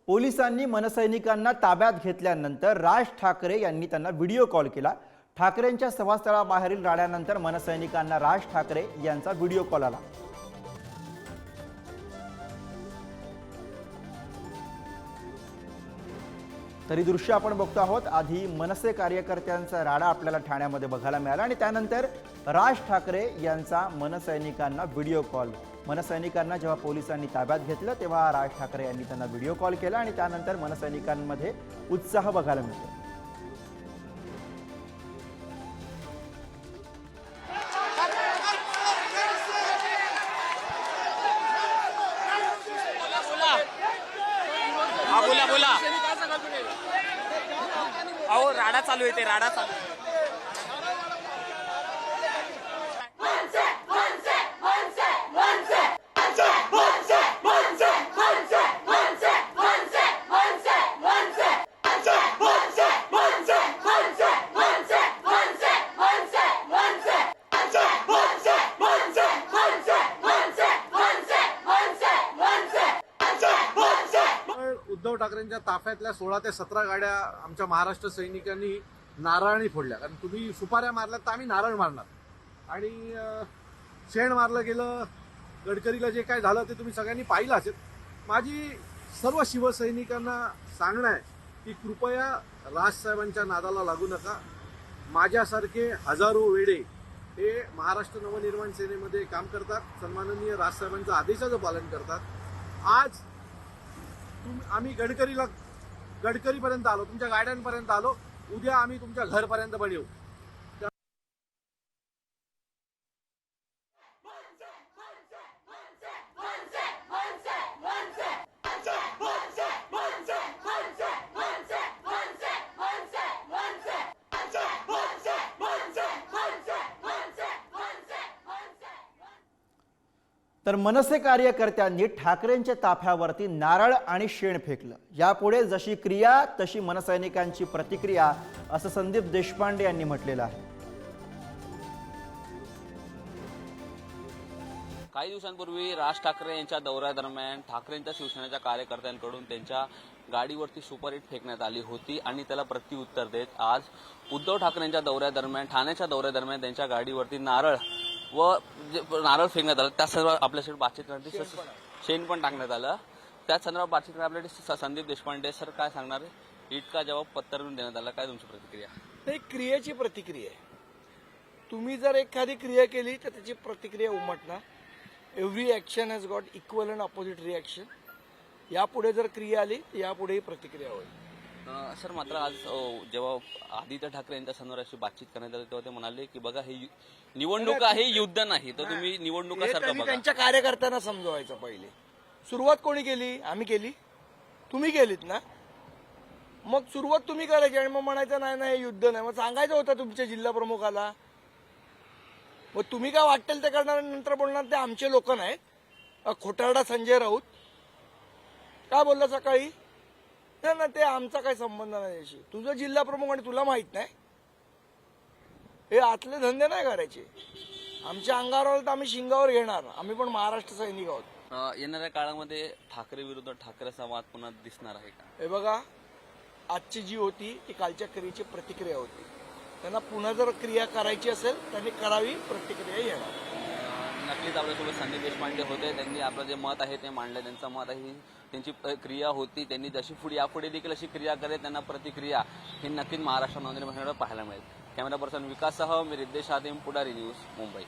पोलिसांनी मनसैनिकांना ताब्यात घेतल्यानंतर राज ठाकरे यांनी त्यांना व्हिडिओ कॉल केला। ठाकरेंच्या सभास्थळाबाहेरील राड्यानंतर मनसैनिकांना राज ठाकरे यांचा व्हिडिओ कॉल आला। तरी दृश्य आपण बघतो आहोत। आधी मनसे कार्यकर्त्यांचा राडा आपल्याला ठाण्यामध्ये बघायला मिळाला आणि त्यानंतर राज ठाकरे यांचा मनसैनिकांना व्हिडिओ कॉल। मनसैनिकांना जेव्हा पोलिसांनी ताब्यात घेतलं तेव्हा राज ठाकरे यांनी त्यांना व्हिडिओ कॉल केला आणि त्यानंतर मनसैनिकांमध्ये उत्साह बघायला मिळतो। बोला अहो राडा चालू आहे, ते राडा चालू आहे। उद्धव ठाकरेंच्या ताफ्यातल्या 16 ते 17 गाड्या आमच्या महाराष्ट्र सैनिकांनी नारळाने फोडल्या। कारण तुम्ही सुपाऱ्या मारल्यात तर आम्ही नारळ मारणार आणि शेण मारलं गेलं। गडकरीला जे काय झालं ते तुम्ही सगळ्यांनी पाहिलं असेल। माझी सर्व शिवसैनिकांना सांगणं आहे की कृपया राजसाहेबांच्या नादाला लागू नका। माझ्यासारखे हजारो वेडे हे महाराष्ट्र नवनिर्माण सेनेमध्ये काम करतात, सन्माननीय राजसाहेबांच्या आदेशाचं पालन करतात। आज आम्ही गडकरीपर्यंत आलो, तुमच्या गाड्यांपर्यंत आलो, उद्या आम्ही तुमच्या घरपर्यंत पण येऊ। तर मनसे कार्यकर्त्यांनी ठाकरेंच्या ताफ्यावरती नारळ आणि शेण फेकलं। यापुढे जशी क्रिया तशी मनसैनिकांची प्रतिक्रिया, असं संदीप देशपांडे यांनी म्हटलेलं आहे। काही दिवसांपूर्वी राज ठाकरे यांच्या दौऱ्यादरम्यान ठाकरेंच्या शिवसेनेच्या कार्यकर्त्यांकडून त्यांच्या गाडीवरती सुपारी फेकण्यात आली होती आणि त्याला प्रत्युत्तर देत आज उद्धव ठाकरेंच्या दौऱ्यादरम्यान, ठाण्याच्या दौऱ्यादरम्यान त्यांच्या गाडीवरती नारळ फेकण्यात आलं। त्या सर्व आपल्याशी बातचीत करण्यासाठी शेण पण टाकण्यात आलं। त्याच संदर्भात बातचीत करण्यासाठी संदीप देशपांडे सर काय सांगणार आहे? इतका जबाब पत्करून देण्यात आला, काय तुमची प्रतिक्रिया? ते क्रियेची प्रतिक्रिया आहे। तुम्ही जर एखादी क्रिया केली तर त्याची प्रतिक्रिया उमटणार। Every action has got equal and opposite reaction. यापुढे जर क्रिया आली तर यापुढेही प्रतिक्रिया होईल। सर मात्र आज जेव्हा आदित्य ठाकरे यांच्या समोर अशी बातचीत करण्यात आली तेव्हा ते म्हणाले की बघा हे निवडणूक आहे, युद्ध नाही, तर तुम्ही निवडणुकासारखं बघा। त्यांच्या कार्यकर्त्यांना समजवायचं। पहिले सुरुवात कोणी केली? आम्ही केली, तुम्ही केलीत ना। मग सुरुवात तुम्ही करायची आणि मग म्हणायचं नाही नाही हे युद्ध नाही। मग सांगायचं होतं तुमच्या जिल्हा प्रमुखाला। मग तुम्ही काय वाटेल ते करणार, नंतर बोलणार ते आमचे लोक नाहीत। खोटारडा संजय राऊत काय बोलला सकाळी? ना ते आमचा काही संबंध नाही याशी। तुझं जिल्हा प्रमुख आणि तुला माहित नाही? हे आतले धंदे नाही करायचे। आमच्या अंगावर तर आम्ही शिंगावर घेणार। आम्ही पण महाराष्ट्र सैनिक आहोत। येणाऱ्या काळामध्ये ठाकरे विरुद्ध ठाकरे संवाद पुन्हा दिसणार आहे का? हे बघा, आजची जी होती ती कालच्या क्रियेची प्रतिक्रिया होती। त्यांना पुन्हा जर क्रिया करायची असेल त्यांनी करावी, प्रतिक्रिया येणार। नक्कीच आपल्यासोबत संदीप देशपांडे होते। त्यांनी आपलं जे मत आहे ते मांडलं। त्यांचं मत आहे, त्यांची क्रिया होती, त्यांनी जशी यापुढे देखील अशी क्रिया करेल, त्यांना प्रतिक्रिया ही नक्कीच महाराष्ट्र नोंदणी पाहायला मिळेल। कॅमेरा पर्सन विकाससह मी रिद्देश आदिम, पुढारी न्यूज, मुंबई।